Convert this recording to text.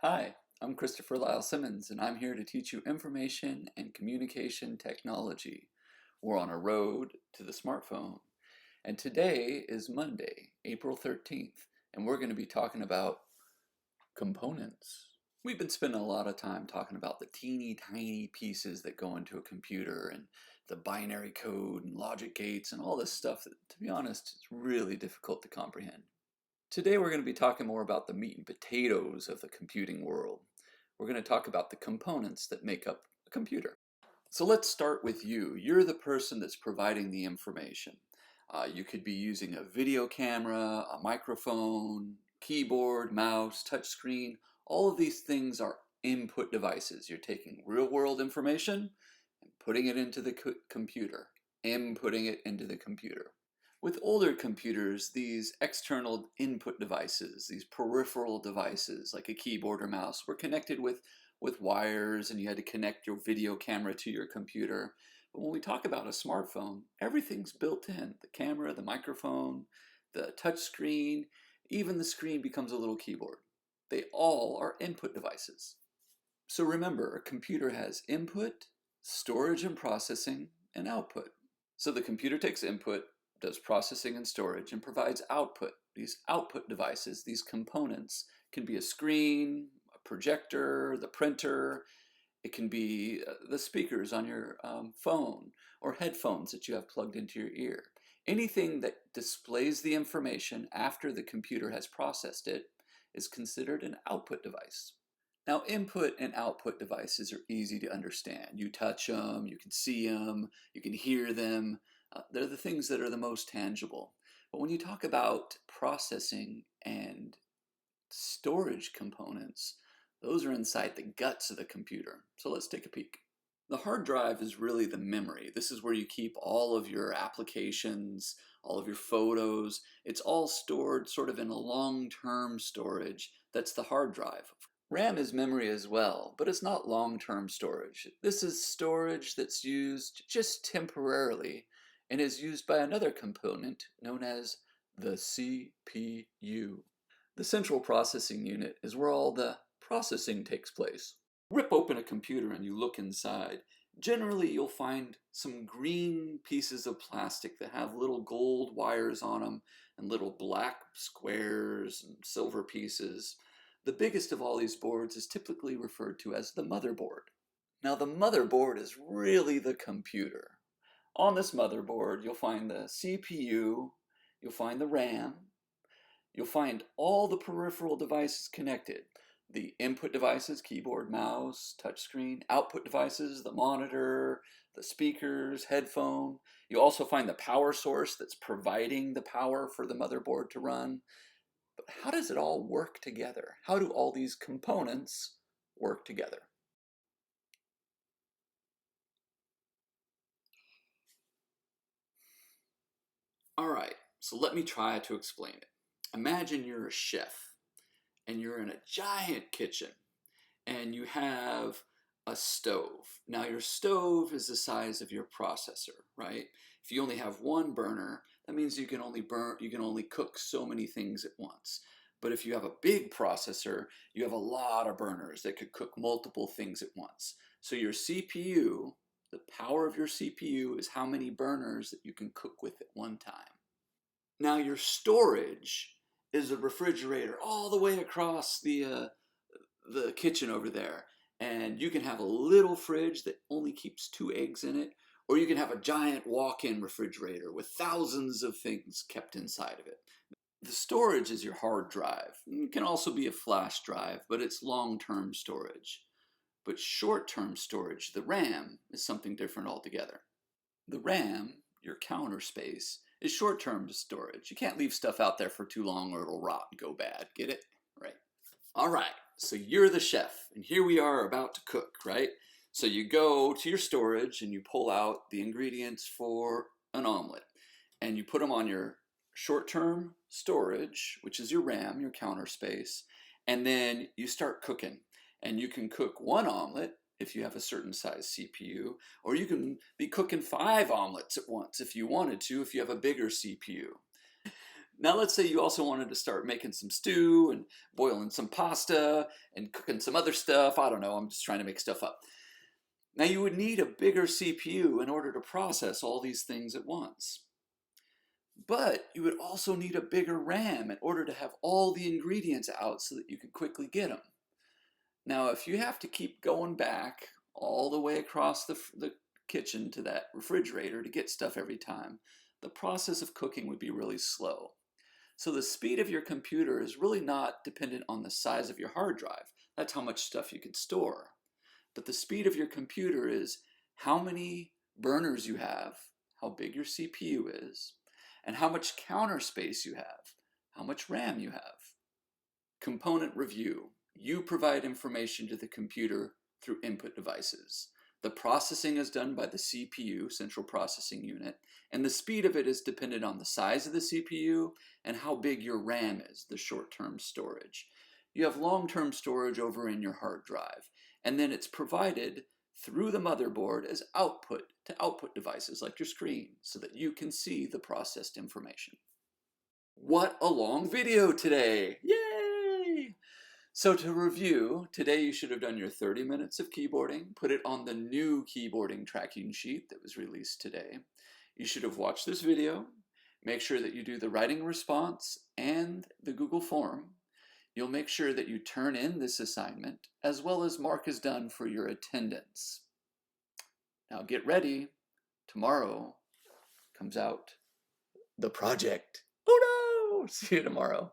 Hi, I'm Christopher Lyle Simmons, and I'm here to teach you information and communication technology. We're on a road to the smartphone. And today is Monday, April 13th, and we're going to be talking about components. We've been spending a lot of time talking about the teeny tiny pieces that go into a computer and the binary code and logic gates and all this stuff that, to be honest, is really difficult to comprehend. Today we're going to be talking more about the meat and potatoes of the computing world. We're going to talk about the components that make up a computer. So let's start with you. You're the person that's providing the information. You could be using a video camera, a microphone, keyboard, mouse, touchscreen. All of these things are input devices. You're taking real world information and putting it into the computer, inputting it into the computer. With older computers, these external input devices, these peripheral devices like a keyboard or mouse, were connected with wires, and you had to connect your video camera to your computer. But when we talk about a smartphone, everything's built in. The camera, the microphone, the touch screen, even the screen becomes a little keyboard. They all are input devices. So remember, a computer has input, storage and processing, and output. So the computer takes input, does processing and storage, and provides output. These output devices, these components, can be a screen, a projector, the printer. It can be the speakers on your phone or headphones that you have plugged into your ear. Anything that displays the information after the computer has processed it is considered an output device. Now, input and output devices are easy to understand. You touch them, you can see them, you can hear them. They're the things that are the most tangible. But when you talk about processing and storage components, those are inside the guts of the computer. So let's take a peek. The hard drive is really the memory. This is where you keep all of your applications, all of your photos. It's all stored sort of in a long-term storage. That's the hard drive. RAM is memory as well, but it's not long-term storage. This is storage that's used just temporarily and is used by another component known as the CPU. The central processing unit is where all the processing takes place. Rip open a computer and you look inside. Generally, you'll find some green pieces of plastic that have little gold wires on them and little black squares and silver pieces. The biggest of all these boards is typically referred to as the motherboard. Now, the motherboard is really the computer. On this motherboard, you'll find the CPU, you'll find the RAM, you'll find all the peripheral devices connected. The input devices, keyboard, mouse, touchscreen, output devices, the monitor, the speakers, headphone. You'll also find the power source that's providing the power for the motherboard to run. But how does it all work together? How do all these components work together? All right, so let me try to explain it. Imagine you're a chef and you're in a giant kitchen and you have a stove. Now your stove is the size of your processor, right? If you only have one burner, that means you can only cook so many things at once. But if you have a big processor, you have a lot of burners that could cook multiple things at once. So your CPU, the power of your CPU is how many burners that you can cook with at one time. Now your storage is a refrigerator all the way across the kitchen over there. And you can have a little fridge that only keeps 2 eggs in it, or you can have a giant walk-in refrigerator with thousands of things kept inside of it. The storage is your hard drive. It can also be a flash drive, but it's long-term storage. But short-term storage, the RAM, is something different altogether. The RAM, your counter space, is short-term storage. You can't leave stuff out there for too long or it'll rot and go bad. Get it? Right. All right, so you're the chef, and here we are about to cook, right? So you go to your storage and you pull out the ingredients for an omelet, and you put them on your short-term storage, which is your RAM, your counter space, and then you start cooking. And you can cook one omelet if you have a certain size CPU, or you can be cooking 5 omelets at once if you wanted to, if you have a bigger CPU. Now let's say you also wanted to start making some stew and boiling some pasta and cooking some other stuff. I don't know, I'm just trying to make stuff up. Now you would need a bigger CPU in order to process all these things at once. But you would also need a bigger RAM in order to have all the ingredients out so that you could quickly get them. Now, if you have to keep going back all the way across the kitchen to that refrigerator to get stuff every time, the process of cooking would be really slow. So the speed of your computer is really not dependent on the size of your hard drive. That's how much stuff you can store. But the speed of your computer is how many burners you have, how big your CPU is, and how much counter space you have, how much RAM you have. Component review. You provide information to the computer through input devices. The processing is done by the CPU, Central Processing Unit, and the speed of it is dependent on the size of the CPU and how big your RAM is, the short-term storage. You have long-term storage over in your hard drive, and then it's provided through the motherboard as output to output devices like your screen so that you can see the processed information. What a long video today! Yay! So to review, today you should have done your 30 minutes of keyboarding, put it on the new keyboarding tracking sheet that was released today. You should have watched this video, make sure that you do the writing response and the Google form. You'll make sure that you turn in this assignment, as well as mark as done for your attendance. Now get ready, tomorrow comes out the project. Oh no! See you tomorrow.